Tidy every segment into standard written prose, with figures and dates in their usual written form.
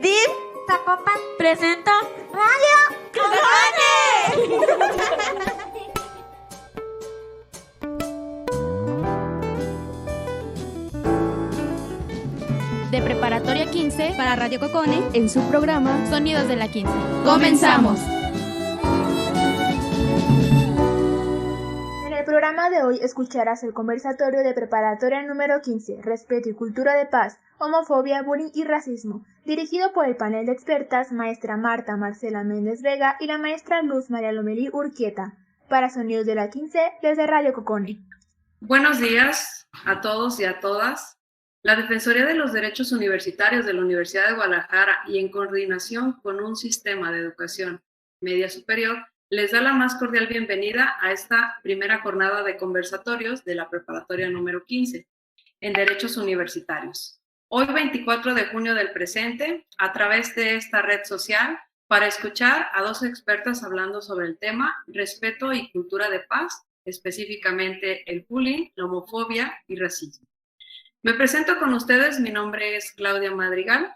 DIF Zapopan presenta Radio Cocone. De Preparatoria 15 para Radio Cocone en su programa Sonidos de la 15. ¡Comenzamos! En el programa de hoy escucharás el conversatorio de Preparatoria número 15, Respeto y Cultura de Paz, Homofobia, Bullying y Racismo, dirigido por el panel de expertas maestra Marta Marcela Méndez Vega y la maestra Luz María Lomelí Urquieta, para Sonidos de la 15 desde Radio Cocone. Buenos días a todos y a todas. La Defensoría de los Derechos Universitarios de la Universidad de Guadalajara y en coordinación con un sistema de educación media superior les da la más cordial bienvenida a esta primera jornada de conversatorios de la Preparatoria número 15 en Derechos Universitarios. Hoy 24 de junio del presente, a través de esta red social, para escuchar a dos expertas hablando sobre el tema respeto y cultura de paz, específicamente el bullying, la homofobia y racismo. Me presento con ustedes, mi nombre es Claudia Madrigal,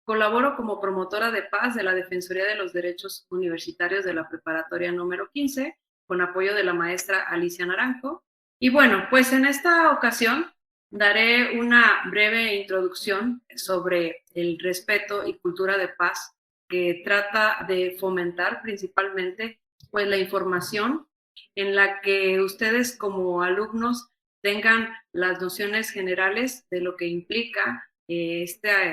colaboro como promotora de paz de la Defensoría de los Derechos Universitarios de la Preparatoria número 15, con apoyo de la maestra Alicia Naranjo. Y bueno, pues en esta ocasión daré una breve introducción sobre el respeto y cultura de paz que trata de fomentar principalmente pues la información en la que ustedes como alumnos tengan las nociones generales de lo que implica este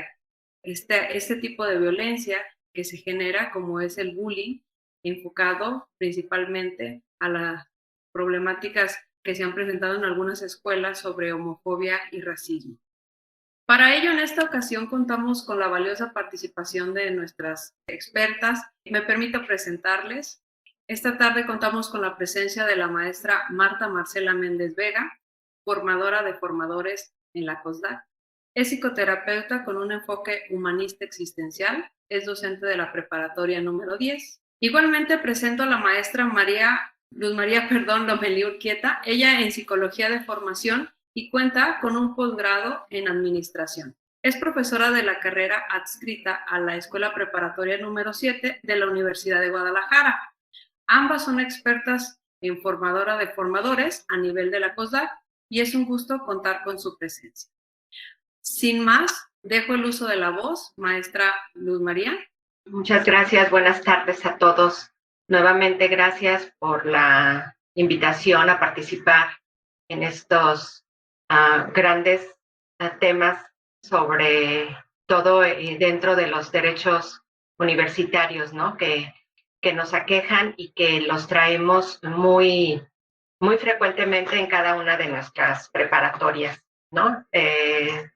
tipo de violencia que se genera, como es el bullying, enfocado principalmente a las problemáticas que se han presentado en algunas escuelas sobre homofobia y racismo. Para ello, en esta ocasión contamos con la valiosa participación de nuestras expertas. Me permito presentarles. Esta tarde contamos con la presencia de la maestra Marta Marcela Méndez Vega, formadora de formadores en la COSDAC. Es psicoterapeuta con un enfoque humanista existencial, es docente de la preparatoria número 10. Igualmente presento a la maestra Luz María Lomelí Urquieta, ella en psicología de formación y cuenta con un posgrado en administración. Es profesora de la carrera adscrita a la Escuela Preparatoria número 7 de la Universidad de Guadalajara. Ambas son expertas en formadora de formadores a nivel de la COSDAC, y es un gusto contar con su presencia. Sin más, dejo el uso de la voz, maestra Luz María. Muchas gracias, buenas tardes a todos. Nuevamente, gracias por la invitación a participar en estos grandes temas sobre todo dentro de los derechos universitarios, ¿no? Que nos aquejan y que los traemos muy frecuentemente en cada una de nuestras preparatorias, ¿no?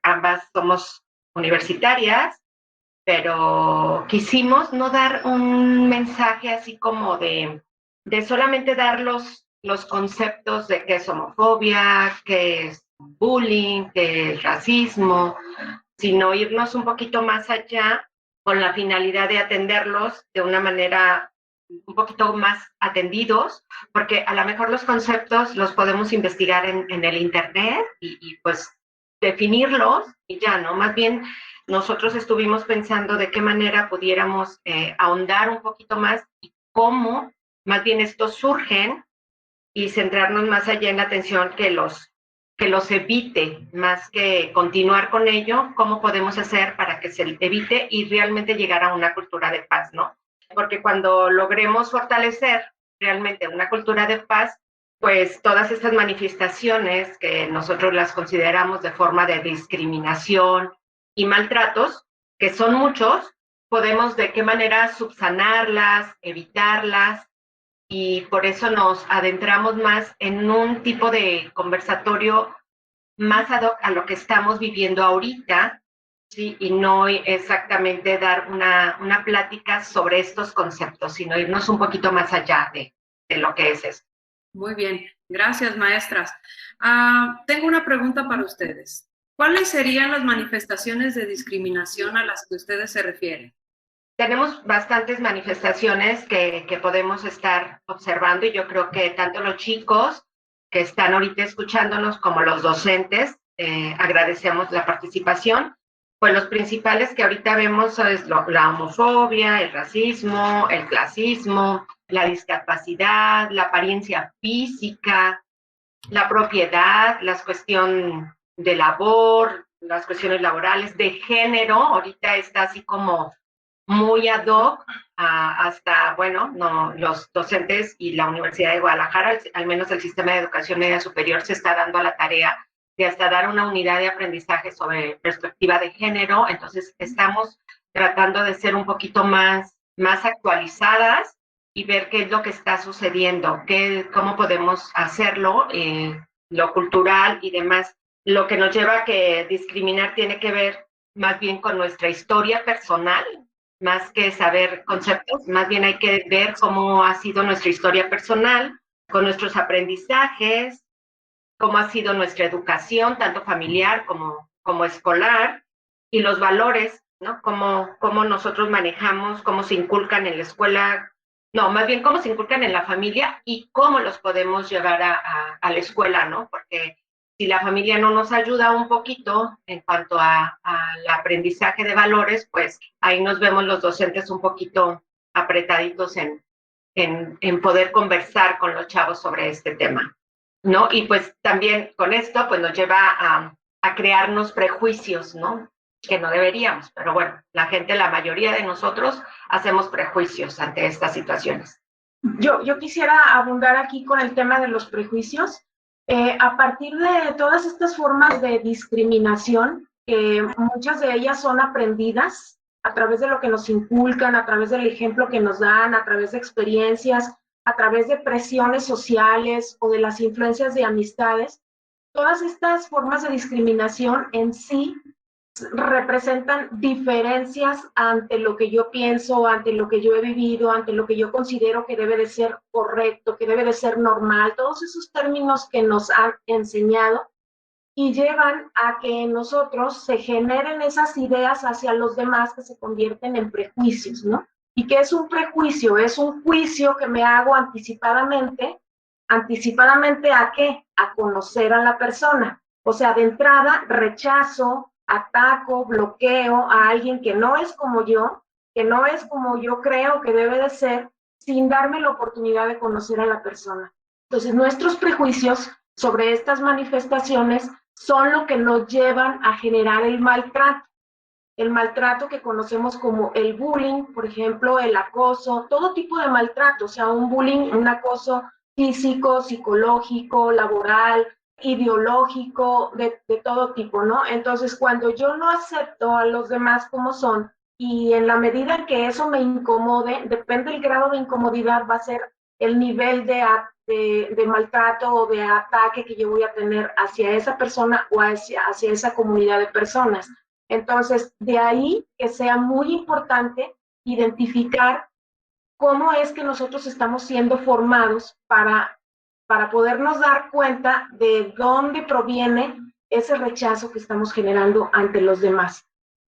Ambas somos universitarias, pero quisimos no dar un mensaje así como de solamente dar los conceptos de qué es homofobia, qué es bullying, qué es racismo, sino irnos un poquito más allá con la finalidad de atenderlos de una manera un poquito más atendidos, porque a lo mejor los conceptos los podemos investigar en el internet y pues definirlos y ya, ¿no? Más bien nosotros estuvimos pensando de qué manera pudiéramos ahondar un poquito más y cómo más bien estos surgen y centrarnos más allá en la atención que los evite, más que continuar con ello, cómo podemos hacer para que se evite y realmente llegar a una cultura de paz, ¿no? Porque cuando logremos fortalecer realmente una cultura de paz, pues todas estas manifestaciones que nosotros las consideramos de forma de discriminación y maltratos, que son muchos, podemos de qué manera subsanarlas, evitarlas, y por eso nos adentramos más en un tipo de conversatorio más ad hoc a lo que estamos viviendo ahorita, sí, y no exactamente dar una plática sobre estos conceptos, sino irnos un poquito más allá de lo que es eso. Muy bien, gracias maestras. Tengo una pregunta para ustedes. ¿Cuáles serían las manifestaciones de discriminación a las que ustedes se refieren? Tenemos bastantes manifestaciones que podemos estar observando y yo creo que tanto los chicos que están ahorita escuchándonos como los docentes, agradecemos la participación. pues los principales que ahorita vemos es la homofobia, el racismo, el clasismo, la discapacidad, la apariencia física, la propiedad, la cuestión de labor, las cuestiones laborales, de género. Ahorita está así como muy ad hoc, hasta, bueno, no, los docentes y la Universidad de Guadalajara, al menos el sistema de educación media superior, se está dando a la tarea de hasta dar una unidad de aprendizaje sobre perspectiva de género. Entonces estamos tratando de ser un poquito más actualizadas y ver qué es lo que está sucediendo, cómo podemos hacerlo, lo cultural y demás. Lo que nos lleva a que discriminar tiene que ver más bien con nuestra historia personal, más que saber conceptos, más bien hay que ver cómo ha sido nuestra historia personal, con nuestros aprendizajes, cómo ha sido nuestra educación, tanto familiar como escolar, y los valores, ¿no? Cómo nosotros manejamos, cómo se inculcan en la escuela, no, más bien cómo se inculcan en la familia y cómo los podemos llevar a la escuela, ¿no? Porque si la familia no nos ayuda un poquito en cuanto al aprendizaje de valores, pues ahí nos vemos los docentes un poquito apretaditos en poder conversar con los chavos sobre este tema, ¿no? Y pues también con esto pues nos lleva a crearnos prejuicios, ¿no? Que no deberíamos, pero bueno, la mayoría de nosotros hacemos prejuicios ante estas situaciones. Yo quisiera abundar aquí con el tema de los prejuicios. A partir de todas estas formas de discriminación, muchas de ellas son aprendidas a través de lo que nos inculcan, a través del ejemplo que nos dan, a través de experiencias, a través de presiones sociales o de las influencias de amistades. Todas estas formas de discriminación en sí representan diferencias ante lo que yo pienso, ante lo que yo he vivido, ante lo que yo considero que debe de ser correcto, que debe de ser normal, todos esos términos que nos han enseñado y llevan a que en nosotros se generen esas ideas hacia los demás que se convierten en prejuicios, ¿no? ¿Y qué es un prejuicio? Es un juicio que me hago anticipadamente. ¿Anticipadamente a qué? A conocer a la persona. O sea, de entrada, rechazo, ataco, bloqueo a alguien que no es como yo, que no es como yo creo que debe de ser, sin darme la oportunidad de conocer a la persona. Entonces, nuestros prejuicios sobre estas manifestaciones son lo que nos llevan a generar el maltrato que conocemos como el bullying, por ejemplo, el acoso, todo tipo de maltrato, o sea, un bullying, un acoso físico, psicológico, laboral, ideológico, de todo tipo, ¿no? Entonces, cuando yo no acepto a los demás como son, y en la medida en que eso me incomode, depende del grado de incomodidad, va a ser el nivel de maltrato o de ataque que yo voy a tener hacia esa persona o hacia esa comunidad de personas. Entonces, de ahí que sea muy importante identificar cómo es que nosotros estamos siendo formados para podernos dar cuenta de dónde proviene ese rechazo que estamos generando ante los demás.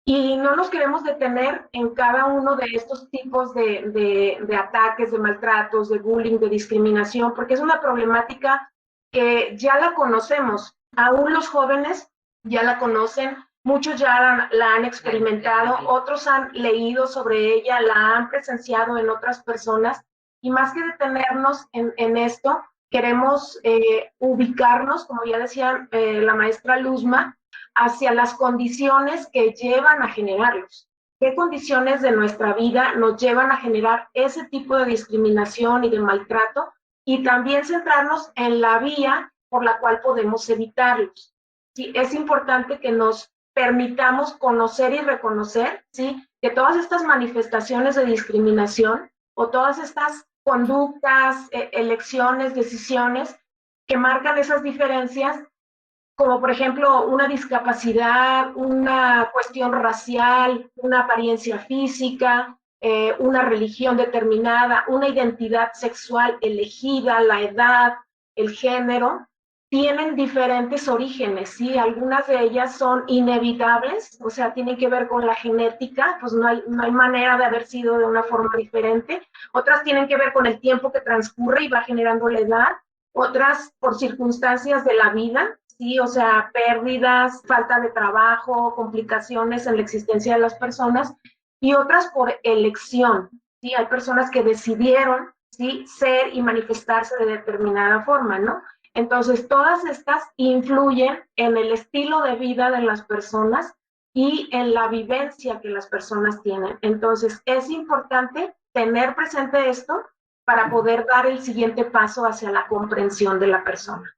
Y no nos queremos detener en cada uno de estos tipos de ataques, de maltratos, de bullying, de discriminación, porque es una problemática que ya la conocemos. Aún los jóvenes ya la conocen, muchos ya la han experimentado, otros han leído sobre ella, la han presenciado en otras personas, y más que detenernos en esto, queremos ubicarnos, como ya decía la maestra Luzma, hacia las condiciones que llevan a generarlos. ¿Qué condiciones de nuestra vida nos llevan a generar ese tipo de discriminación y de maltrato? Y también centrarnos en la vía por la cual podemos evitarlos. Sí, es importante que nos permitamos conocer y reconocer, ¿sí?, que todas estas manifestaciones de discriminación o todas estas conductas, elecciones, decisiones que marcan esas diferencias, como por ejemplo una discapacidad, una cuestión racial, una apariencia física, una religión determinada, una identidad sexual elegida, la edad, el género, tienen diferentes orígenes, ¿sí? Algunas de ellas son inevitables, o sea, tienen que ver con la genética, pues no hay manera de haber sido de una forma diferente. Otras tienen que ver con el tiempo que transcurre y va generando la edad. otras por circunstancias de la vida, sí, o sea, pérdidas, falta de trabajo, complicaciones en la existencia de las personas, y otras por elección, sí, hay personas que decidieron, sí, ser y manifestarse de determinada forma, ¿no? Entonces, todas estas influyen en el estilo de vida de las personas y en la vivencia que las personas tienen. Entonces, es importante tener presente esto para poder dar el siguiente paso hacia la comprensión de la persona.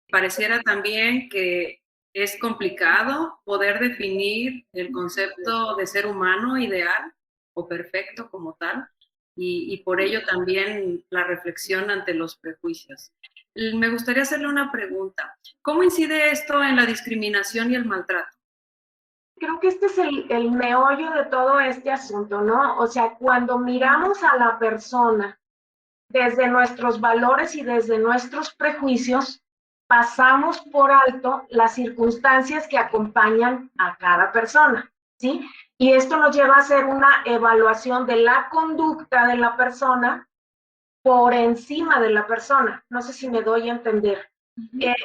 Pareciera también que es complicado poder definir el concepto de ser humano ideal o perfecto como tal, y por ello también la reflexión ante los prejuicios. Me gustaría hacerle una pregunta. ¿Cómo incide esto en la discriminación y el maltrato? Creo que este es el meollo de todo este asunto, ¿no? O sea, cuando miramos a la persona desde nuestros valores y desde nuestros prejuicios, pasamos por alto las circunstancias que acompañan a cada persona, ¿sí? Y esto nos lleva a hacer una evaluación de la conducta de la persona por encima de la persona. No sé si me doy a entender.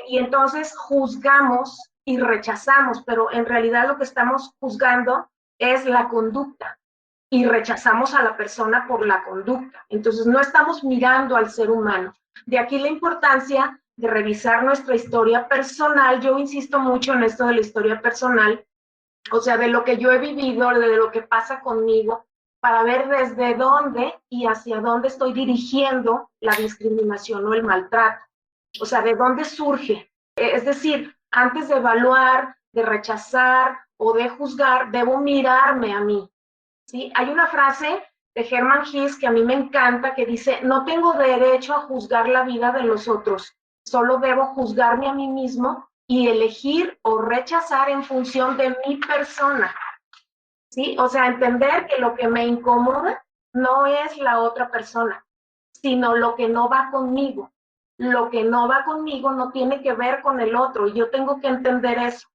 Y entonces juzgamos y rechazamos, pero en realidad lo que estamos juzgando es la conducta y rechazamos a la persona por la conducta. Entonces no estamos mirando al ser humano. De aquí la importancia de revisar nuestra historia personal. Yo insisto mucho en esto de la historia personal, o sea, de lo que yo he vivido, de lo que pasa conmigo, para ver desde dónde y hacia dónde estoy dirigiendo la discriminación o el maltrato. O sea, de dónde surge. Es decir, antes de evaluar, de rechazar o de juzgar, debo mirarme a mí. ¿Sí? Hay una frase de Hermann Hesse que a mí me encanta que dice, no tengo derecho a juzgar la vida de los otros, solo debo juzgarme a mí mismo y elegir o rechazar en función de mi persona. ¿Sí? O sea, entender que lo que me incomoda no es la otra persona, sino lo que no va conmigo. Lo que no va conmigo no tiene que ver con el otro, y yo tengo que entender eso,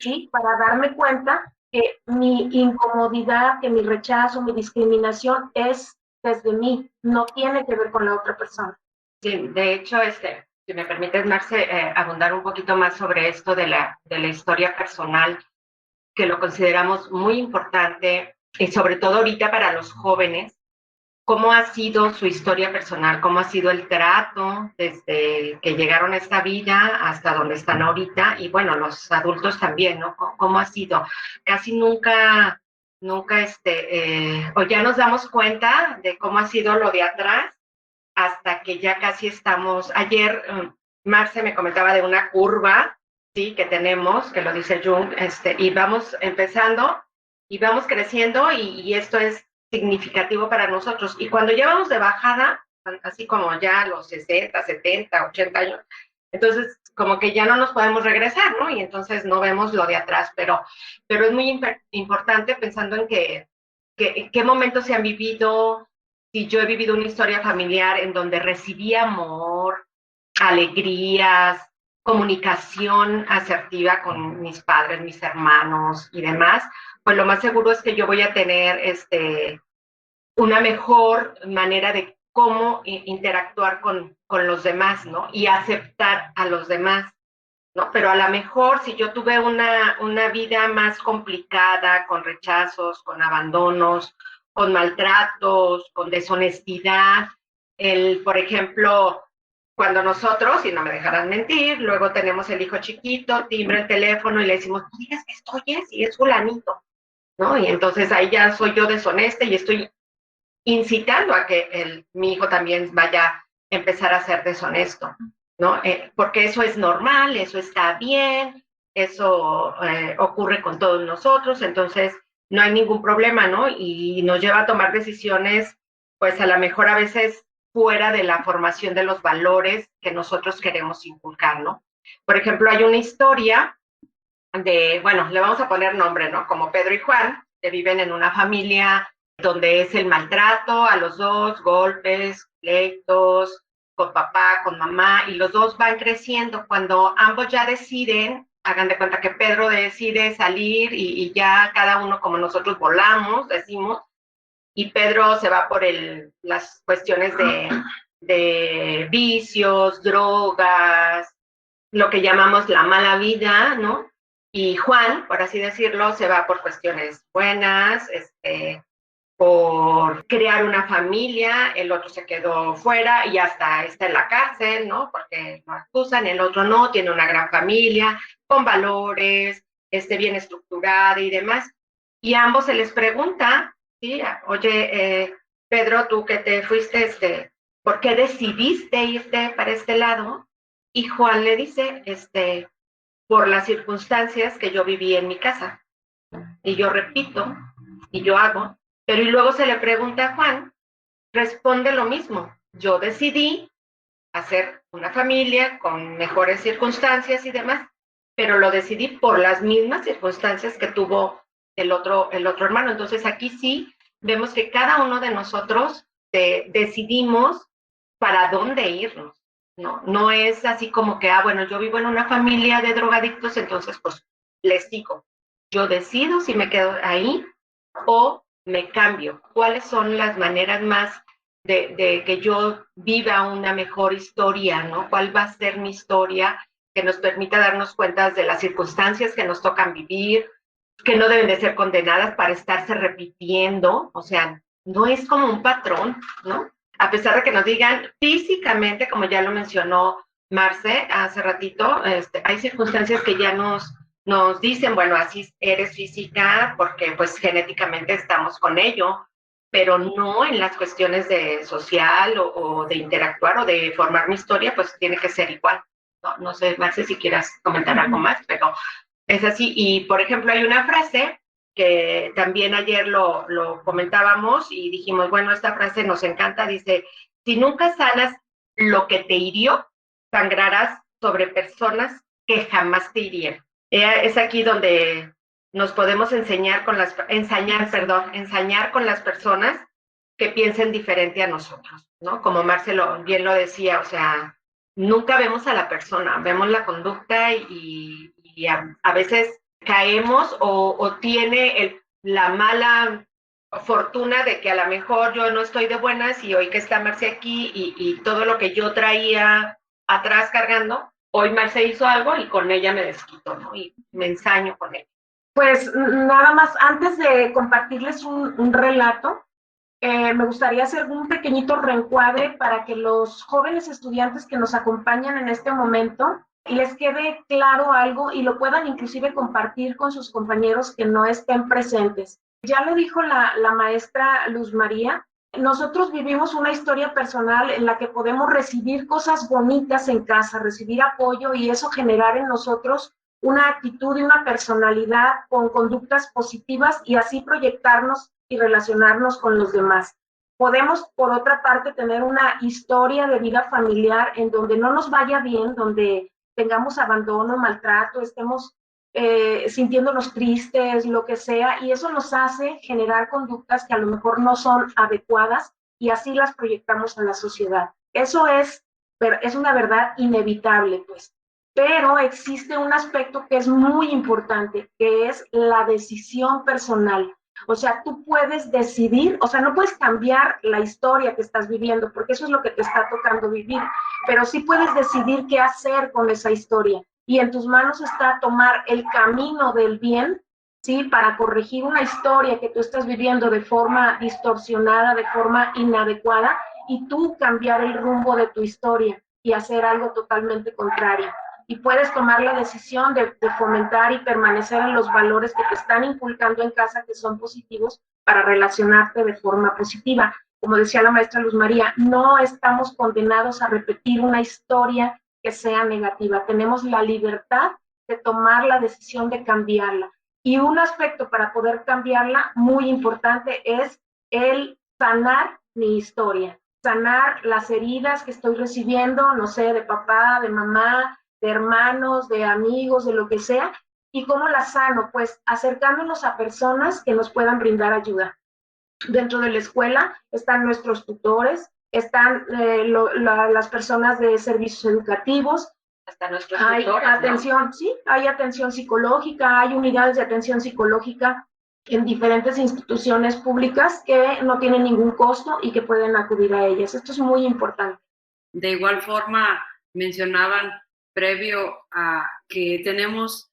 ¿sí? Para darme cuenta que mi incomodidad, que mi rechazo, mi discriminación es desde mí, no tiene que ver con la otra persona. Sí, de hecho, si me permites, Marce, abundar un poquito más sobre esto de la historia personal, que lo consideramos muy importante, y sobre todo ahorita para los jóvenes, cómo ha sido su historia personal, cómo ha sido el trato desde que llegaron a esta vida hasta donde están ahorita, y bueno, los adultos también, ¿no? ¿Cómo ha sido? Casi nunca, o ya nos damos cuenta de cómo ha sido lo de atrás, hasta que ya casi estamos. Ayer Marce me comentaba de una curva, sí, que tenemos, que lo dice Jung, y vamos empezando y vamos creciendo, y esto es significativo para nosotros. Y cuando ya vamos de bajada, así como ya a los 60, 70, 80 años, entonces como que ya no nos podemos regresar, ¿no? Y entonces no vemos lo de atrás, pero es muy importante pensando en qué momentos se han vivido. Si yo he vivido una historia familiar en donde recibí amor, alegrías, comunicación asertiva con mis padres, mis hermanos y demás, pues lo más seguro es que yo voy a tener una mejor manera de cómo interactuar con los demás, ¿no? Y aceptar a los demás, ¿no? Pero a lo mejor si yo tuve una vida más complicada, con rechazos, con abandonos, con maltratos, con deshonestidad, por ejemplo, cuando nosotros, y no me dejarán mentir, luego tenemos el hijo chiquito, timbra el teléfono y le decimos, no digas que estoy y es fulanito, ¿no? Y entonces ahí ya soy yo deshonesta y estoy incitando a que mi hijo también vaya a empezar a ser deshonesto, ¿no? Porque eso es normal, eso está bien, eso ocurre con todos nosotros, entonces no hay ningún problema, ¿no? Y nos lleva a tomar decisiones, pues a lo mejor a veces fuera de la formación de los valores que nosotros queremos inculcar, ¿no? Por ejemplo, hay una historia bueno, le vamos a poner nombre, ¿no? Como Pedro y Juan, que viven en una familia donde es el maltrato a los dos, golpes, pleitos, con papá, con mamá, y los dos van creciendo. Cuando ambos ya deciden, hagan de cuenta que Pedro decide salir y ya cada uno como nosotros volamos, decimos, y Pedro se va por las cuestiones de vicios, drogas, lo que llamamos la mala vida, ¿no? Y Juan, por así decirlo, se va por cuestiones buenas, por crear una familia, el otro se quedó fuera y hasta está en la cárcel, ¿no? Porque lo acusan, el otro no, tiene una gran familia, con valores, bien estructurada y demás. Y a ambos se les pregunta, ¿sí? Oye, Pedro, tú que te fuiste, ¿por qué decidiste irte para este lado? Y Juan le dice, por las circunstancias que yo viví en mi casa. Y yo repito, y yo hago, pero y luego se le pregunta a Juan, responde lo mismo. Yo decidí hacer una familia con mejores circunstancias y demás, pero lo decidí por las mismas circunstancias que tuvo el otro hermano. Entonces aquí sí vemos que cada uno de nosotros decidimos para dónde irnos. No es así como que, bueno, yo vivo en una familia de drogadictos, entonces pues les sigo. Yo decido si me quedo ahí o me cambio. ¿Cuáles son las maneras más de que yo viva una mejor historia, ¿no? ¿Cuál va a ser mi historia que nos permita darnos cuenta de las circunstancias que nos tocan vivir, que no deben de ser condenadas para estarse repitiendo? O sea, no es como un patrón, ¿no? A pesar de que nos digan físicamente, como ya lo mencionó Marce hace ratito, hay circunstancias que ya nos dicen, bueno, así eres física porque pues genéticamente estamos con ello, pero no en las cuestiones de social o de interactuar o de formar mi historia, pues tiene que ser igual. No sé, Marce, si quieras comentar algo más, pero es así. Y, por ejemplo, hay una frase que también ayer lo comentábamos y dijimos, bueno, esta frase nos encanta, dice, si nunca sanas lo que te hirió, sangrarás sobre personas que jamás te hirieron. Es aquí donde nos podemos ensañar con las personas que piensen diferente a nosotros, ¿no? Como Marcelo bien lo decía, o sea, nunca vemos a la persona, vemos la conducta y a veces caemos o tiene la mala fortuna de que a lo mejor yo no estoy de buenas y hoy que está Marce aquí y todo lo que yo traía atrás cargando, hoy Marce hizo algo y con ella me desquito, ¿no? Y me ensaño con ella. Pues nada más, antes de compartirles un relato, me gustaría hacer un pequeñito reencuadre para que los jóvenes estudiantes que nos acompañan en este momento les quede claro algo y lo puedan inclusive compartir con sus compañeros que no estén presentes. Ya lo dijo la maestra Luz María, nosotros vivimos una historia personal en la que podemos recibir cosas bonitas en casa, recibir apoyo y eso generar en nosotros una actitud y una personalidad con conductas positivas y así proyectarnos y relacionarnos con los demás. Podemos, por otra parte, tener una historia de vida familiar en donde no nos vaya bien, donde tengamos abandono, maltrato, estemos sintiéndonos tristes, lo que sea, y eso nos hace generar conductas que a lo mejor no son adecuadas y así las proyectamos en la sociedad. Eso es una verdad inevitable, pues. Pero existe un aspecto que es muy importante, que es la decisión personal. O sea, tú puedes decidir, o sea, no puedes cambiar la historia que estás viviendo, porque eso es lo que te está tocando vivir, pero sí puedes decidir qué hacer con esa historia. Y en tus manos está tomar el camino del bien, ¿sí? Para corregir una historia que tú estás viviendo de forma distorsionada, de forma inadecuada, y tú cambiar el rumbo de tu historia y hacer algo totalmente contrario. Y puedes tomar la decisión de fomentar y permanecer en los valores que te están inculcando en casa que son positivos para relacionarte de forma positiva. Como decía la maestra Luz María, no estamos condenados a repetir una historia que sea negativa. Tenemos la libertad de tomar la decisión de cambiarla. Y un aspecto para poder cambiarla muy importante es el sanar mi historia, sanar las heridas que estoy recibiendo, no sé, de papá, de mamá, de hermanos, de amigos, de lo que sea, y cómo la sano, pues acercándonos a personas que nos puedan brindar ayuda. Dentro de la escuela están nuestros tutores, están las personas de servicios educativos, hasta nuestros hay tutores, atención, ¿no? Sí, hay atención psicológica, hay unidades de atención psicológica en diferentes instituciones públicas que no tienen ningún costo y que pueden acudir a ellas. Esto es muy importante. De igual forma, mencionaban previo a que tenemos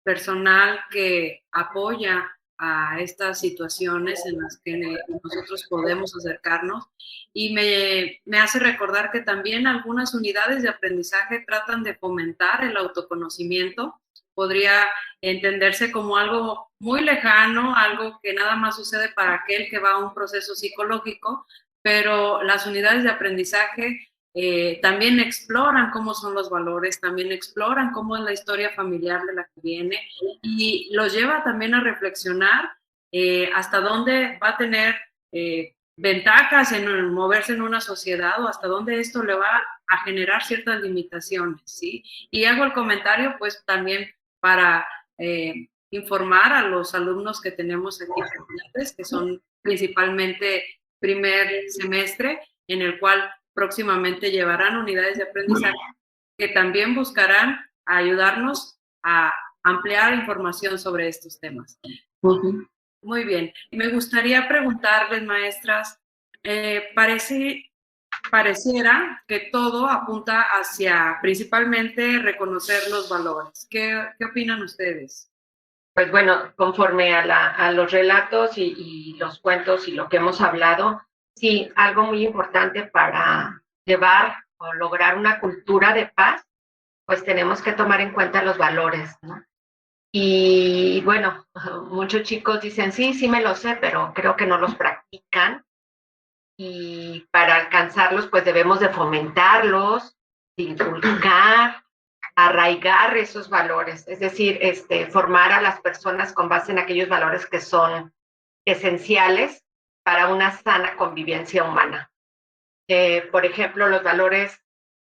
personal que apoya a estas situaciones en las que nosotros podemos acercarnos, y me hace recordar que también algunas unidades de aprendizaje tratan de fomentar el autoconocimiento. Podría entenderse como algo muy lejano, algo que nada más sucede para aquel que va a un proceso psicológico, pero las unidades de aprendizaje también exploran cómo son los valores, también exploran cómo es la historia familiar de la que viene, y los lleva también a reflexionar hasta dónde va a tener ventajas en moverse en una sociedad, o hasta dónde esto le va a generar ciertas limitaciones, ¿sí? Y hago el comentario pues también para informar a los alumnos que tenemos aquí presentes, que son principalmente primer semestre, en el cual próximamente llevarán unidades de aprendizaje que también buscarán ayudarnos a ampliar información sobre estos temas. Muy bien. Me gustaría preguntarles, maestras, pareciera que todo apunta hacia principalmente reconocer los valores. ¿Qué opinan ustedes? Pues bueno, conforme a los relatos y los cuentos y lo que hemos hablado, sí, algo muy importante para llevar o lograr una cultura de paz, pues tenemos que tomar en cuenta los valores, ¿no? Y bueno, muchos chicos dicen, sí me lo sé, pero creo que no los practican. Y para alcanzarlos, pues debemos de fomentarlos, de inculcar, arraigar esos valores, es decir, formar a las personas con base en aquellos valores que son esenciales para una sana convivencia humana. Por ejemplo, los valores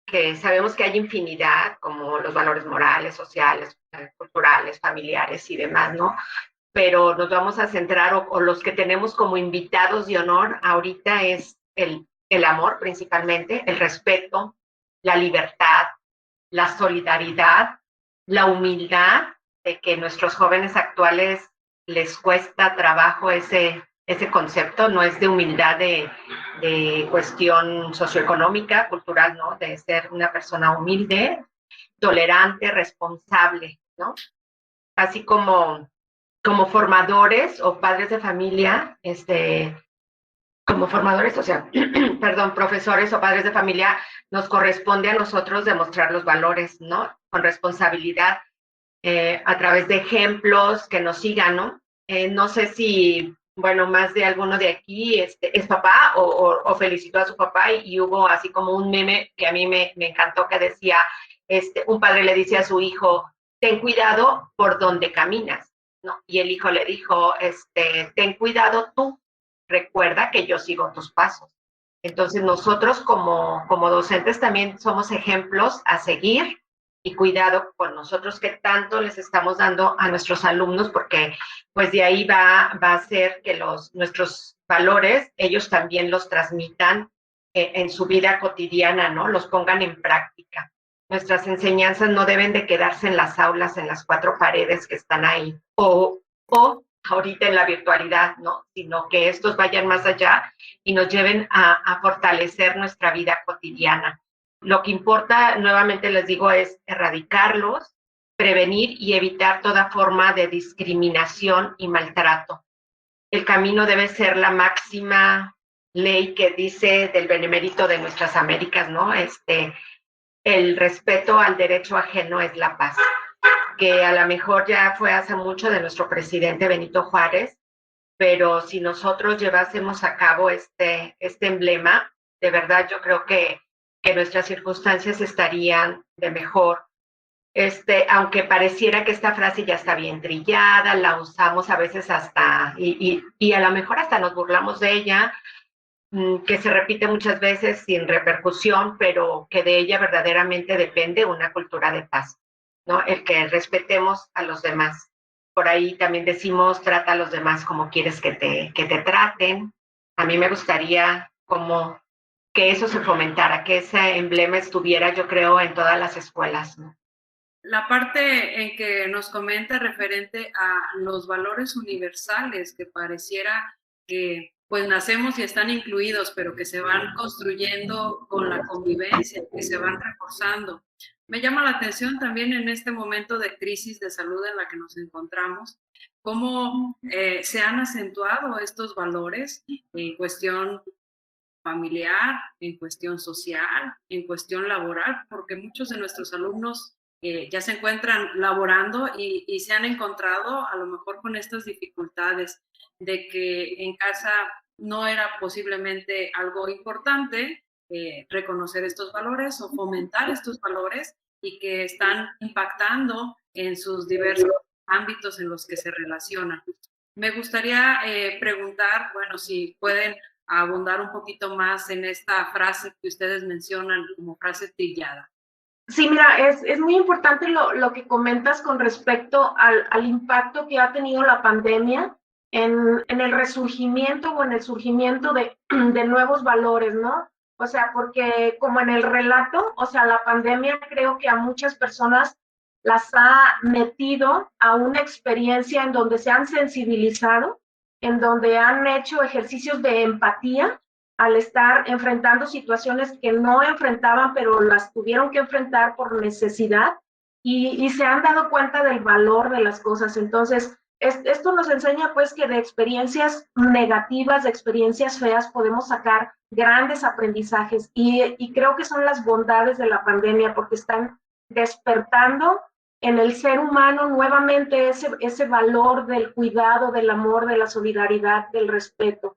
que sabemos que hay infinidad, como los valores morales, sociales, culturales, familiares y demás, ¿no? Pero nos vamos a centrar, o los que tenemos como invitados de honor ahorita, es el amor principalmente, el respeto, la libertad, la solidaridad, la humildad, de que nuestros jóvenes actuales les cuesta trabajo ese concepto, no es de humildad de cuestión socioeconómica, cultural, ¿no? De ser una persona humilde, tolerante, responsable, ¿no? Así como formadores o padres de familia, como formadores, o sea, perdón, profesores o padres de familia, nos corresponde a nosotros demostrar los valores, ¿no? Con responsabilidad, a través de ejemplos que nos sigan, ¿no? No sé si, bueno, más de alguno de aquí es papá o felicitó a su papá, y hubo así como un meme que a mí me encantó, que decía, un padre le dice a su hijo, ten cuidado por donde caminas, ¿no? Y el hijo le dijo, ten cuidado tú, recuerda que yo sigo tus pasos. Entonces nosotros como docentes también somos ejemplos a seguir, y cuidado con nosotros que tanto les estamos dando a nuestros alumnos, porque pues de ahí va a ser que nuestros valores ellos también los transmitan en su vida cotidiana, ¿no? Los pongan en práctica. Nuestras enseñanzas no deben de quedarse en las aulas, en las cuatro paredes que están ahí, o ahorita en la virtualidad, ¿no? Sino que estos vayan más allá y nos lleven a fortalecer nuestra vida cotidiana. Lo que importa, nuevamente les digo, es erradicarlos, prevenir y evitar toda forma de discriminación y maltrato. El camino debe ser la máxima ley que dice del Benemérito de nuestras Américas, ¿no? El respeto al derecho ajeno es la paz, que a lo mejor ya fue hace mucho de nuestro presidente Benito Juárez, pero si nosotros llevásemos a cabo este emblema, de verdad yo creo que nuestras circunstancias estarían de mejor. Aunque pareciera que esta frase ya está bien trillada, la usamos a veces hasta, y a lo mejor hasta nos burlamos de ella, que se repite muchas veces sin repercusión, pero que de ella verdaderamente depende una cultura de paz, ¿no? El que respetemos a los demás. Por ahí también decimos, trata a los demás como quieres que te traten. A mí me gustaría como que eso se fomentara, que ese emblema estuviera, yo creo, en todas las escuelas, ¿no? La parte en que nos comenta referente a los valores universales, que pareciera que pues nacemos y están incluidos, pero que se van construyendo con la convivencia, que se van reforzando. Me llama la atención también en este momento de crisis de salud en la que nos encontramos, cómo se han acentuado estos valores en cuestión familiar, en cuestión social, en cuestión laboral, porque muchos de nuestros alumnos ya se encuentran laborando y se han encontrado a lo mejor con estas dificultades de que en casa no era posiblemente algo importante reconocer estos valores o fomentar estos valores y que están impactando en sus diversos ámbitos en los que se relacionan. Me gustaría preguntar, bueno, si pueden abundar un poquito más en esta frase que ustedes mencionan como frase trillada. Sí, mira, es muy importante lo que comentas con respecto al impacto que ha tenido la pandemia en el resurgimiento o en el surgimiento de nuevos valores, ¿no? O sea, porque como en el relato, o sea, la pandemia creo que a muchas personas las ha metido a una experiencia en donde se han sensibilizado, en donde han hecho ejercicios de empatía al estar enfrentando situaciones que no enfrentaban, pero las tuvieron que enfrentar por necesidad y se han dado cuenta del valor de las cosas. Entonces, esto nos enseña pues que de experiencias negativas, de experiencias feas, podemos sacar grandes aprendizajes y creo que son las bondades de la pandemia porque están despertando en el ser humano nuevamente ese valor del cuidado, del amor, de la solidaridad, del respeto.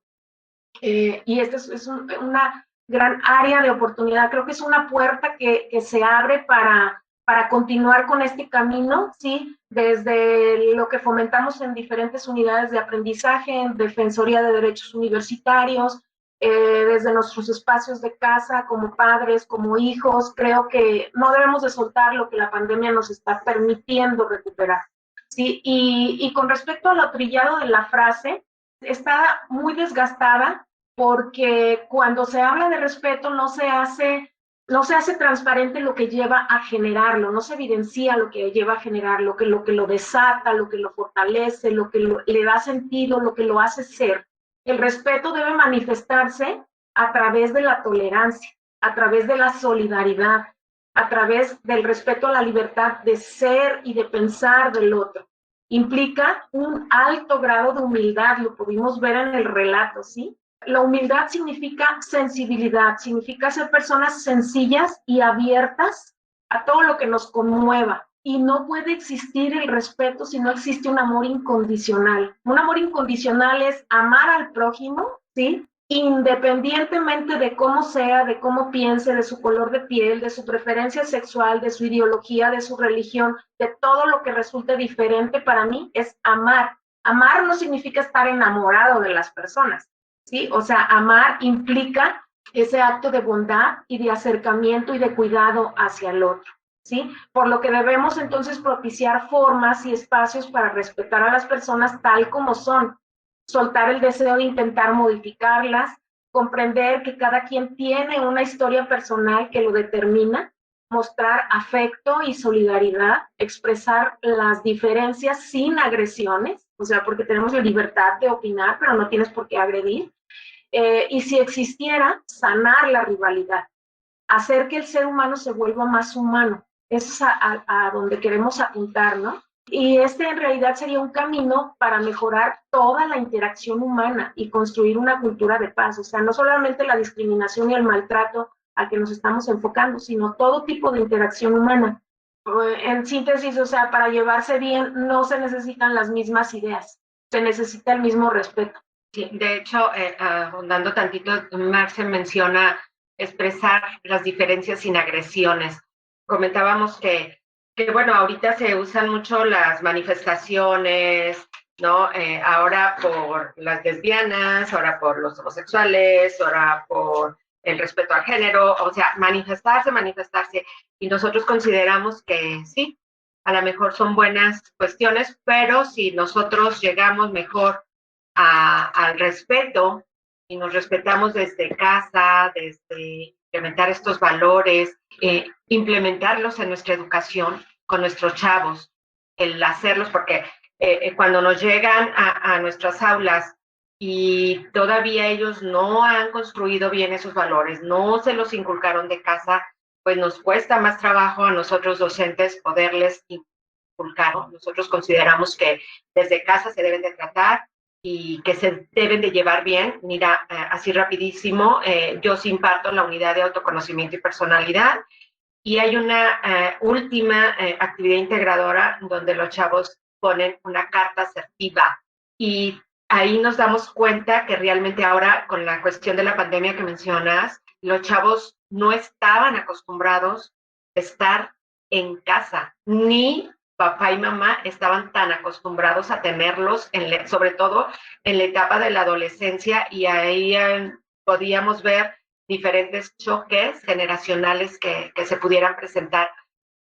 Y esta es una gran área de oportunidad. Creo que es una puerta que se abre para continuar con este camino, ¿sí? Desde lo que fomentamos en diferentes unidades de aprendizaje, en Defensoría de Derechos Universitarios, desde nuestros espacios de casa, como padres, como hijos. Creo que no debemos de soltar lo que la pandemia nos está permitiendo recuperar, ¿sí? Y con respecto a lo trillado de la frase, está muy desgastada porque cuando se habla de respeto no se hace transparente lo que lleva a generarlo, no se evidencia lo que lleva a generar, lo que lo desata, lo que lo fortalece, lo que le da sentido, lo que lo hace ser. El respeto debe manifestarse a través de la tolerancia, a través de la solidaridad, a través del respeto a la libertad de ser y de pensar del otro. Implica un alto grado de humildad, lo pudimos ver en el relato, ¿sí? La humildad significa sensibilidad, significa ser personas sencillas y abiertas a todo lo que nos conmueva. Y no puede existir el respeto si no existe un amor incondicional. Un amor incondicional es amar al prójimo, ¿sí? Independientemente de cómo sea, de cómo piense, de su color de piel, de su preferencia sexual, de su ideología, de su religión, de todo lo que resulte diferente para mí, es amar. Amar no significa estar enamorado de las personas, ¿sí? O sea, amar implica ese acto de bondad y de acercamiento y de cuidado hacia el otro, ¿sí? Por lo que debemos entonces propiciar formas y espacios para respetar a las personas tal como son, soltar el deseo de intentar modificarlas, comprender que cada quien tiene una historia personal que lo determina, mostrar afecto y solidaridad, expresar las diferencias sin agresiones, o sea, porque tenemos la libertad de opinar, pero no tienes por qué agredir. Y si existiera, sanar la rivalidad, hacer que el ser humano se vuelva más humano. Eso es a donde queremos apuntar, ¿no? Y este en realidad sería un camino para mejorar toda la interacción humana y construir una cultura de paz. O sea, no solamente la discriminación y el maltrato al que nos estamos enfocando, sino todo tipo de interacción humana. En síntesis, o sea, para llevarse bien no se necesitan las mismas ideas, se necesita el mismo respeto. Sí, de hecho, ahondando tantito, Marce menciona expresar las diferencias sin agresiones. Comentábamos que bueno, ahorita se usan mucho las manifestaciones, ¿no? Ahora por las lesbianas, ahora por los homosexuales, ahora por el respeto al género, o sea, manifestarse. Y nosotros consideramos que sí, a lo mejor son buenas cuestiones, pero si nosotros llegamos mejor al respeto y nos respetamos desde casa, desde implementar estos valores, implementarlos en nuestra educación con nuestros chavos, el hacerlos, porque cuando nos llegan a nuestras aulas y todavía ellos no han construido bien esos valores, no se los inculcaron de casa, pues nos cuesta más trabajo a nosotros docentes poderles inculcar, ¿no? Nosotros consideramos que desde casa se deben de tratar y que se deben de llevar bien. Mira, así rapidísimo, yo sí imparto la unidad de autoconocimiento y personalidad, y hay una última actividad integradora donde los chavos ponen una carta asertiva, y ahí nos damos cuenta que realmente ahora, con la cuestión de la pandemia que mencionas, los chavos no estaban acostumbrados a estar en casa, ni papá y mamá estaban tan acostumbrados a tenerlos, sobre todo en la etapa de la adolescencia, y ahí podíamos ver diferentes choques generacionales que se pudieran presentar.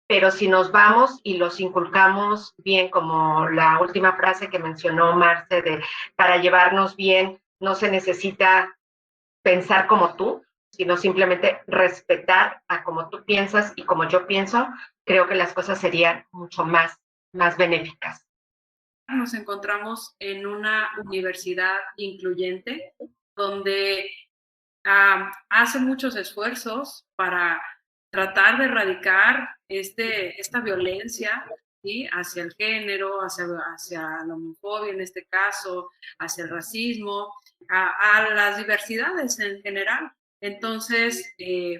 Pero si nos vamos y los inculcamos bien, como la última frase que mencionó Marce, de para llevarnos bien no se necesita pensar como tú, sino simplemente respetar a como tú piensas y como yo pienso, creo que las cosas serían mucho más benéficas. Nos encontramos en una universidad incluyente donde hace muchos esfuerzos para tratar de erradicar esta violencia, ¿sí?, hacia el género, hacia la homofobia en este caso, hacia el racismo, a las diversidades en general. Entonces,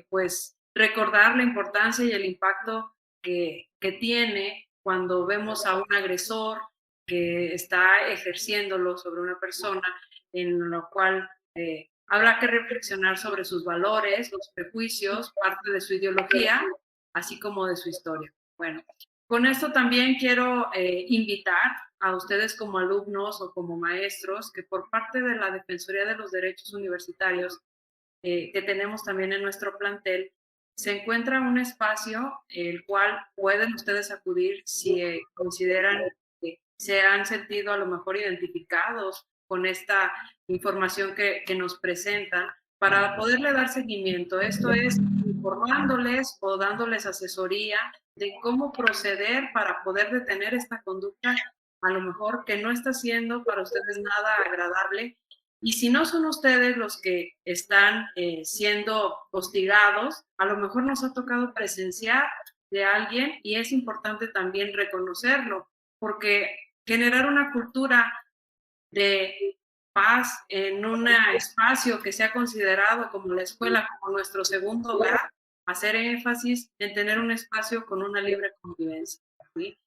pues recordar la importancia y el impacto que tiene cuando vemos a un agresor que está ejerciéndolo sobre una persona, en lo cual habrá que reflexionar sobre sus valores, los prejuicios, parte de su ideología, así como de su historia. Bueno, con esto también quiero invitar a ustedes como alumnos o como maestros que por parte de la Defensoría de los Derechos Universitarios que tenemos también en nuestro plantel, se encuentra un espacio el cual pueden ustedes acudir si consideran que se han sentido a lo mejor identificados con esta información que nos presentan, para poderle dar seguimiento. Esto es informándoles o dándoles asesoría de cómo proceder para poder detener esta conducta, a lo mejor que no está siendo para ustedes nada agradable. Y si no son ustedes los que están siendo hostigados, a lo mejor nos ha tocado presenciar de alguien, y es importante también reconocerlo, porque generar una cultura de paz en un espacio que sea considerado como la escuela, como nuestro segundo hogar, hacer énfasis en tener un espacio con una libre convivencia, ¿sí?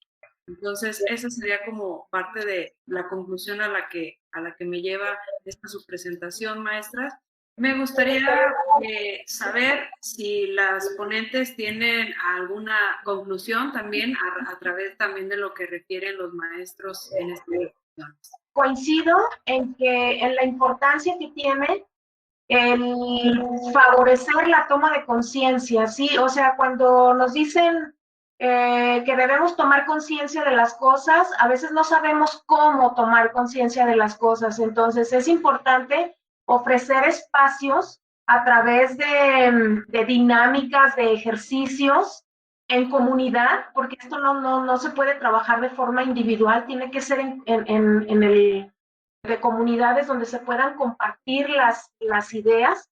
Entonces, esa sería como parte de la conclusión a la que me lleva esta su presentación, maestras. Me gustaría saber si las ponentes tienen alguna conclusión también a través también de lo que refieren los maestros en esta discusión. Coincido en la importancia que tiene el favorecer la toma de conciencia, ¿sí? O sea, cuando nos dicen que debemos tomar conciencia de las cosas, a veces no sabemos cómo tomar conciencia de las cosas. Entonces, es importante ofrecer espacios a través de dinámicas, de ejercicios en comunidad, porque esto no se puede trabajar de forma individual, tiene que ser de comunidades donde se puedan compartir las ideas,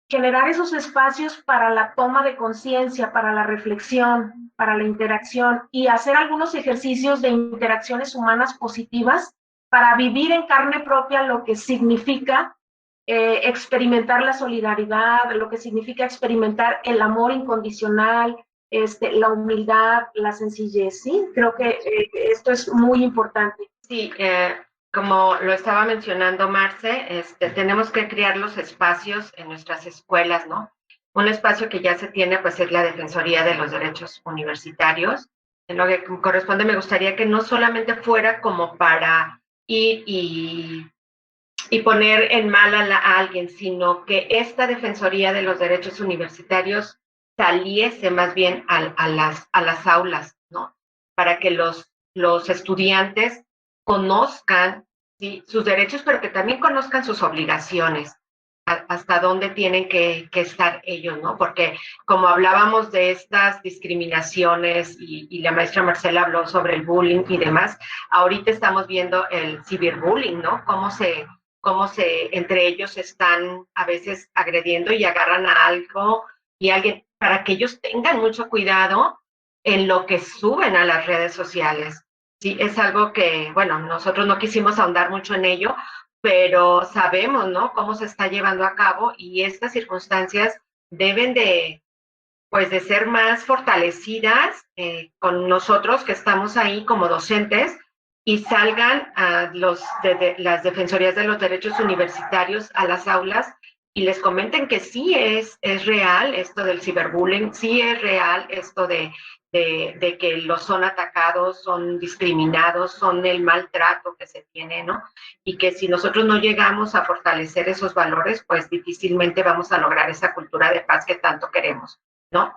generar esos espacios para la toma de conciencia, para la reflexión, para la interacción, y hacer algunos ejercicios de interacciones humanas positivas para vivir en carne propia lo que significa experimentar la solidaridad, lo que significa experimentar el amor incondicional, la humildad, la sencillez, ¿sí? Creo que esto es muy importante. Sí, como lo estaba mencionando Marce, tenemos que crear los espacios en nuestras escuelas, ¿no? Un espacio que ya se tiene, pues, es la Defensoría de los Derechos Universitarios. En lo que corresponde, me gustaría que no solamente fuera como para ir y poner en mal a alguien, sino que esta Defensoría de los Derechos Universitarios saliese más bien a las aulas, ¿no? Para que los estudiantes conozcan, ¿sí?, sus derechos, pero que también conozcan sus obligaciones, hasta dónde tienen que estar ellos, ¿no? Porque como hablábamos de estas discriminaciones y la maestra Marcela habló sobre el bullying y demás, ahorita estamos viendo el ciberbullying, ¿no? Cómo se cómo entre ellos están a veces agrediendo y agarran a algo y alguien, para que ellos tengan mucho cuidado en lo que suben a las redes sociales. Sí, es algo que, bueno, nosotros no quisimos ahondar mucho en ello, pero sabemos, ¿no?, cómo se está llevando a cabo y estas circunstancias deben pues de ser más fortalecidas con nosotros que estamos ahí como docentes y salgan a las defensorías de los derechos universitarios a las aulas y les comenten que sí es real esto del ciberbullying, sí es real esto de que los son atacados, son discriminados, son el maltrato que se tiene, ¿no? Y que si nosotros no llegamos a fortalecer esos valores, pues difícilmente vamos a lograr esa cultura de paz que tanto queremos, ¿no?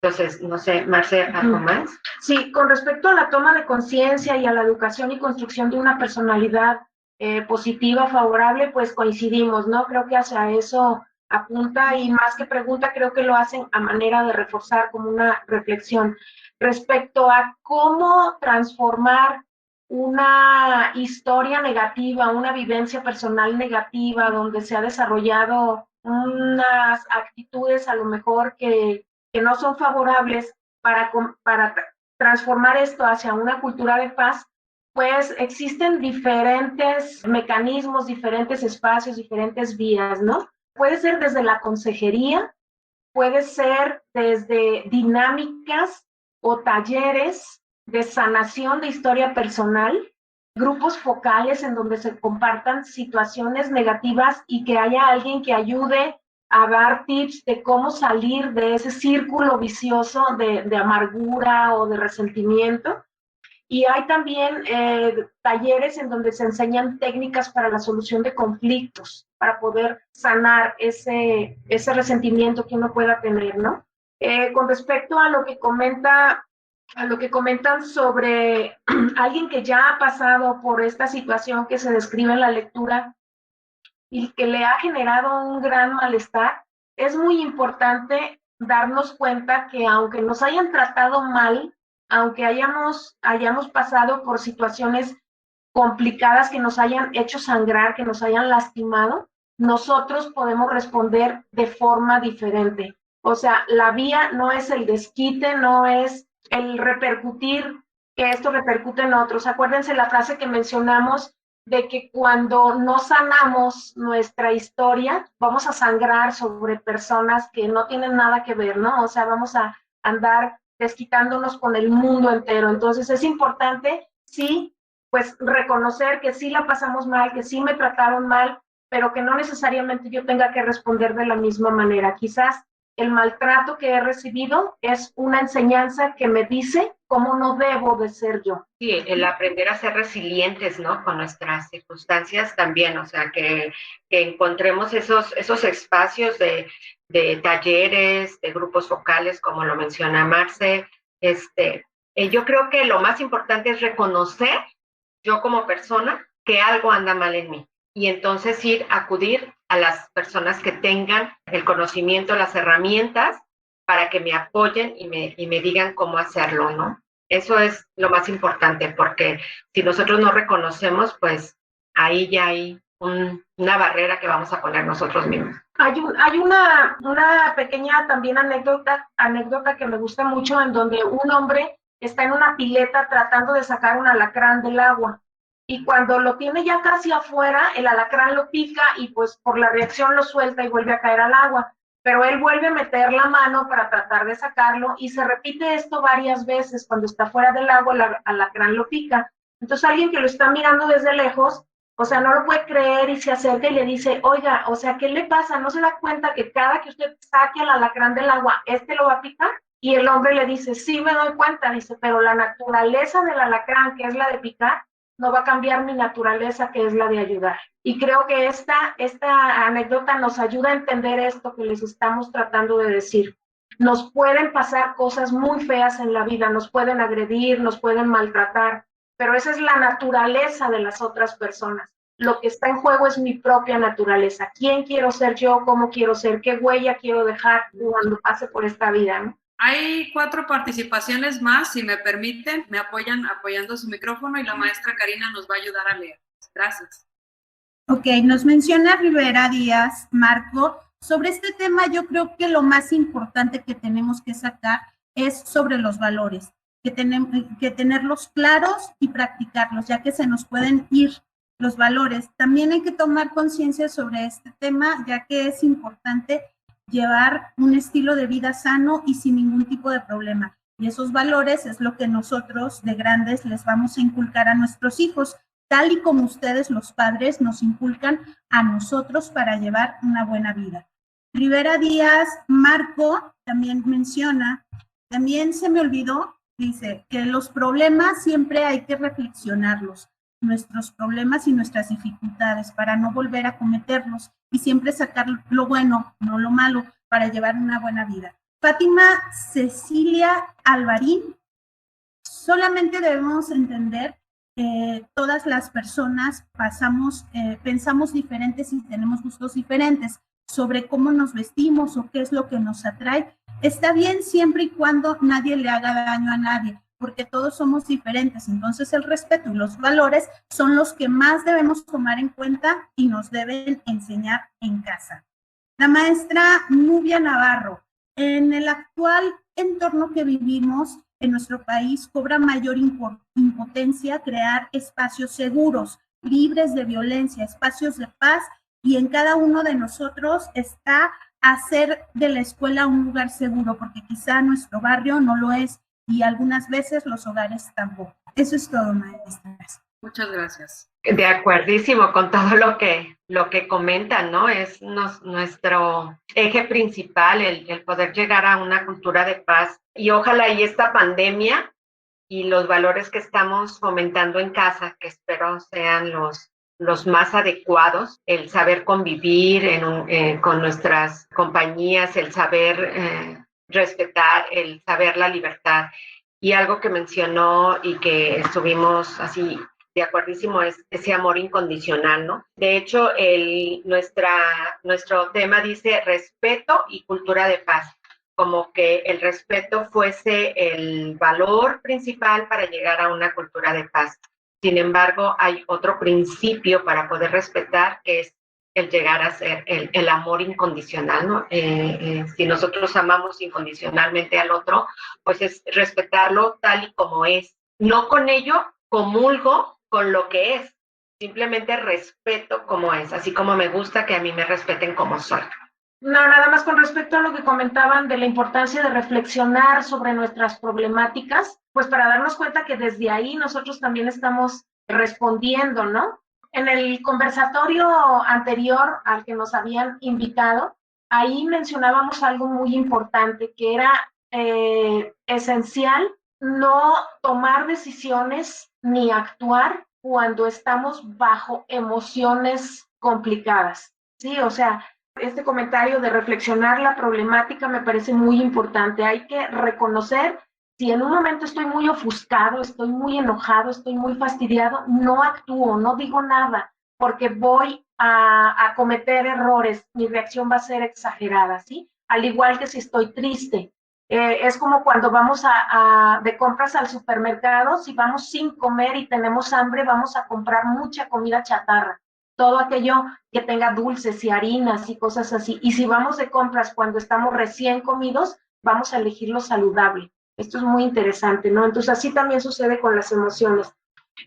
Entonces, no sé, Marce, ¿algo más? Sí, con respecto a la toma de conciencia y a la educación y construcción de una personalidad positiva, favorable, pues coincidimos, ¿no? Creo que hacia eso apunta y más que pregunta, creo que lo hacen a manera de reforzar como una reflexión respecto a cómo transformar una historia negativa, una vivencia personal negativa, donde se ha desarrollado unas actitudes a lo mejor que no son favorables para transformar esto hacia una cultura de paz, pues existen diferentes mecanismos, diferentes espacios, diferentes vías, ¿no? Puede ser desde la consejería, puede ser desde dinámicas o talleres de sanación de historia personal, grupos focales en donde se compartan situaciones negativas y que haya alguien que ayude a dar tips de cómo salir de ese círculo vicioso de amargura o de resentimiento. Y hay también talleres en donde se enseñan técnicas para la solución de conflictos, para poder sanar ese resentimiento que uno pueda tener, ¿no? Con respecto a lo que comentan sobre alguien que ya ha pasado por esta situación que se describe en la lectura y que le ha generado un gran malestar, es muy importante darnos cuenta que aunque nos hayan tratado mal, aunque hayamos pasado por situaciones complicadas que nos hayan hecho sangrar, que nos hayan lastimado, nosotros podemos responder de forma diferente. O sea, la vía no es el desquite, no es el repercutir, que esto repercute en otros. Acuérdense la frase que mencionamos de que cuando no sanamos nuestra historia, vamos a sangrar sobre personas que no tienen nada que ver, ¿no? O sea, vamos a andar desquitándonos con el mundo entero. Entonces es importante, sí, pues reconocer que sí la pasamos mal, que sí me trataron mal, pero que no necesariamente yo tenga que responder de la misma manera. Quizás el maltrato que he recibido es una enseñanza que me dice cómo no debo de ser yo. Sí, el aprender a ser resilientes, ¿no? Con nuestras circunstancias también, o sea, que encontremos esos espacios de talleres, de grupos focales, como lo menciona Marce. Yo creo que lo más importante es reconocer, yo como persona, que algo anda mal en mí. Y entonces acudir a las personas que tengan el conocimiento, las herramientas, para que me apoyen y me digan cómo hacerlo, ¿no? Eso es lo más importante, porque si nosotros no reconocemos, pues ahí ya hay una barrera que vamos a poner nosotros mismos. Hay una pequeña también anécdota que me gusta mucho, en donde un hombre está en una pileta tratando de sacar un alacrán del agua. Y cuando lo tiene ya casi afuera, el alacrán lo pica y pues por la reacción lo suelta y vuelve a caer al agua. Pero él vuelve a meter la mano para tratar de sacarlo y se repite esto varias veces. Cuando está fuera del agua, el alacrán lo pica. Entonces alguien que lo está mirando desde lejos, o sea, no lo puede creer y se acerca y le dice, oiga, o sea, ¿qué le pasa? ¿No se da cuenta que cada que usted saque al alacrán del agua, lo va a picar? Y el hombre le dice, sí me doy cuenta, dice, pero la naturaleza del alacrán, que es la de picar, no va a cambiar mi naturaleza, que es la de ayudar. Y creo que esta anécdota nos ayuda a entender esto que les estamos tratando de decir. Nos pueden pasar cosas muy feas en la vida, nos pueden agredir, nos pueden maltratar, pero esa es la naturaleza de las otras personas. Lo que está en juego es mi propia naturaleza. ¿Quién quiero ser yo? ¿Cómo quiero ser? ¿Qué huella quiero dejar cuando pase por esta vida, ¿no? Hay 4 participaciones más, si me permiten, me apoyan apoyando su micrófono y la maestra Karina nos va a ayudar a leer. Gracias. Ok, nos menciona Rivera Díaz, Marco, sobre este tema. Yo creo que lo más importante que tenemos que sacar es sobre los valores, que tenemos que tenerlos claros y practicarlos, ya que se nos pueden ir los valores. También hay que tomar conciencia sobre este tema, ya que es importante llevar un estilo de vida sano y sin ningún tipo de problema. Y esos valores es lo que nosotros de grandes les vamos a inculcar a nuestros hijos, tal y como ustedes, los padres, nos inculcan a nosotros para llevar una buena vida. Rivera Díaz, Marco, también menciona, también se me olvidó, dice, que los problemas siempre hay que reflexionarlos, nuestros problemas y nuestras dificultades, para no volver a cometerlos y siempre sacar lo bueno, no lo malo, para llevar una buena vida. Fátima Cecilia Alvarín, solamente debemos entender todas las personas pensamos diferentes y tenemos gustos diferentes sobre cómo nos vestimos o qué es lo que nos atrae. Está bien siempre y cuando nadie le haga daño a nadie, porque todos somos diferentes. Entonces el respeto y los valores son los que más debemos tomar en cuenta y nos deben enseñar en casa. La maestra Nubia Navarro, en el actual entorno que vivimos, en nuestro país cobra mayor impotencia crear espacios seguros, libres de violencia, espacios de paz, y en cada uno de nosotros está hacer de la escuela un lugar seguro, porque quizá nuestro barrio no lo es y algunas veces los hogares tampoco. Eso es todo, maestra. Muchas gracias. De acuerdísimo con todo lo que comentan, ¿no? Es nuestro eje principal, el poder llegar a una cultura de paz. Y ojalá y esta pandemia y los valores que estamos fomentando en casa, que espero sean los más adecuados, el saber convivir con nuestras compañías, el saber respetar, el saber la libertad. Y algo que mencionó y que estuvimos así de acuerdísimo es ese amor incondicional, ¿no? De hecho, nuestro tema dice respeto y cultura de paz, como que el respeto fuese el valor principal para llegar a una cultura de paz. Sin embargo, hay otro principio para poder respetar, que es el llegar a ser el amor incondicional, ¿no? Si nosotros amamos incondicionalmente al otro, pues es respetarlo tal y como es. No con ello comulgo con lo que es, simplemente respeto como es, así como me gusta que a mí me respeten como soy. No, nada más con respecto a lo que comentaban de la importancia de reflexionar sobre nuestras problemáticas, pues para darnos cuenta que desde ahí nosotros también estamos respondiendo, ¿no? En el conversatorio anterior al que nos habían invitado, ahí mencionábamos algo muy importante, que era esencial no tomar decisiones ni actuar cuando estamos bajo emociones complicadas, ¿sí? O sea, este comentario de reflexionar la problemática me parece muy importante. Hay que reconocer si en un momento estoy muy ofuscado, estoy muy enojado, estoy muy fastidiado, no actúo, no digo nada, porque voy a cometer errores, mi reacción va a ser exagerada, ¿sí? Al igual que si estoy triste. Es como cuando vamos de compras al supermercado, si vamos sin comer y tenemos hambre, vamos a comprar mucha comida chatarra, todo aquello que tenga dulces y harinas y cosas así. Y si vamos de compras cuando estamos recién comidos, vamos a elegir lo saludable. Esto es muy interesante, ¿no? Entonces así también sucede con las emociones.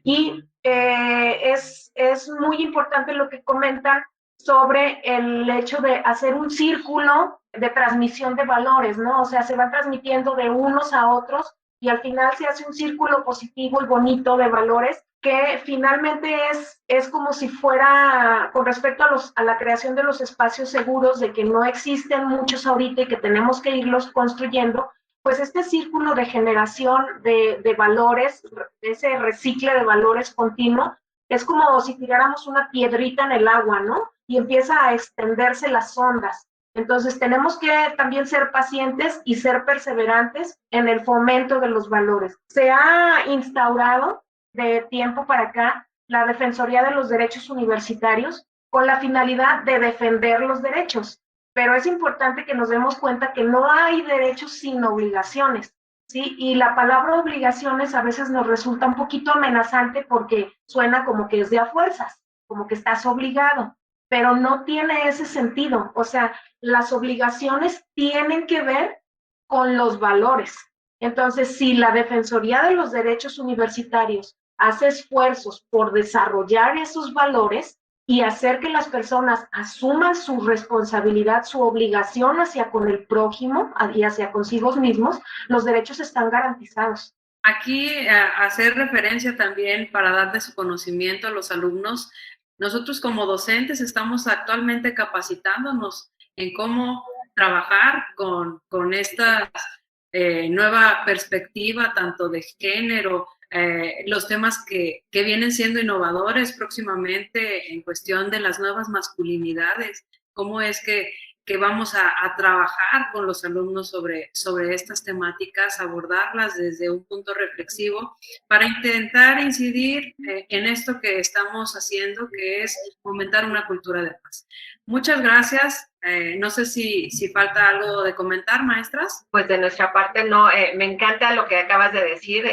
Y es muy importante lo que comentan sobre el hecho de hacer un círculo de transmisión de valores, ¿no? O sea, se van transmitiendo de unos a otros y al final se hace un círculo positivo y bonito de valores que finalmente es como si fuera, con respecto a la creación de los espacios seguros, de que no existen muchos ahorita y que tenemos que irlos construyendo, pues este círculo de generación de valores, ese recicle de valores continuo, es como si tiráramos una piedrita en el agua, ¿no? Y empieza a extenderse las ondas. Entonces tenemos que también ser pacientes y ser perseverantes en el fomento de los valores. Se ha instaurado de tiempo para acá la Defensoría de los Derechos Universitarios con la finalidad de defender los derechos. Pero es importante que nos demos cuenta que no hay derechos sin obligaciones, ¿sí? Y la palabra obligaciones a veces nos resulta un poquito amenazante porque suena como que es de a fuerzas. como que estás obligado, pero no tiene ese sentido. O sea, las obligaciones tienen que ver con los valores. Entonces, si la Defensoría de los Derechos Universitarios hace esfuerzos por desarrollar esos valores y hacer que las personas asuman su responsabilidad, su obligación hacia con el prójimo y hacia consigo mismos, los derechos están garantizados. Aquí hacer referencia también para dar de su conocimiento a los alumnos. Nosotros como docentes estamos actualmente capacitándonos en cómo trabajar con esta nueva perspectiva, tanto de género, los temas que vienen siendo innovadores próximamente en cuestión de las nuevas masculinidades, cómo es que vamos a trabajar con los alumnos sobre estas temáticas, abordarlas desde un punto reflexivo para intentar incidir en esto que estamos haciendo, que es fomentar una cultura de paz. Muchas gracias. No sé si falta algo de comentar, maestras. Pues de nuestra parte no, me encanta lo que acabas de decir.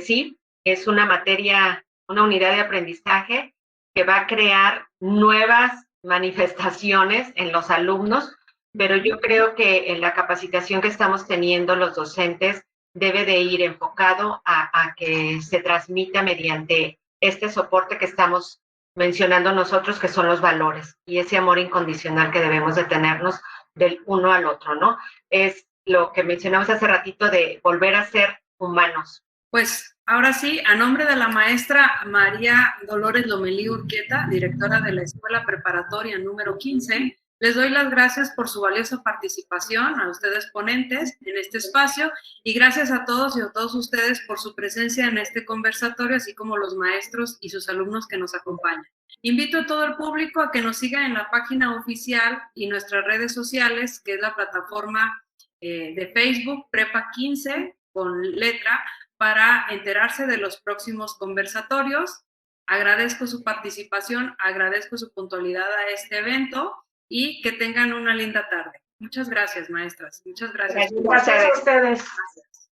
Sí, es una materia, una unidad de aprendizaje que va a crear nuevas manifestaciones en los alumnos, pero yo creo que en la capacitación que estamos teniendo los docentes debe de ir enfocado a que se transmita mediante este soporte que estamos mencionando nosotros, que son los valores y ese amor incondicional que debemos de tenernos del uno al otro, ¿no? Es lo que mencionamos hace ratito de volver a ser humanos. Pues ahora sí, a nombre de la maestra María Dolores Lomelí Urquieta, directora de la Escuela Preparatoria número 15, les doy las gracias por su valiosa participación, a ustedes ponentes en este espacio, y gracias a todos y a todos ustedes por su presencia en este conversatorio, así como los maestros y sus alumnos que nos acompañan. Invito a todo el público a que nos siga en la página oficial y nuestras redes sociales, que es la plataforma de Facebook Prepa 15 con letra, para enterarse de los próximos conversatorios. Agradezco su participación, agradezco su puntualidad a este evento y que tengan una linda tarde. Muchas gracias, maestras. Muchas gracias. Gracias a ustedes. Gracias.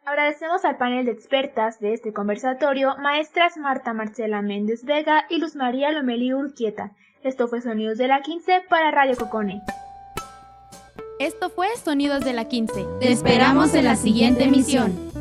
Agradecemos al panel de expertas de este conversatorio, maestras Marta Marcela Méndez Vega y Luz María Lomelí Urquieta. Esto fue Sonidos de la 15 para Radio Cocone. Esto fue Sonidos de la 15. Te esperamos en la siguiente emisión.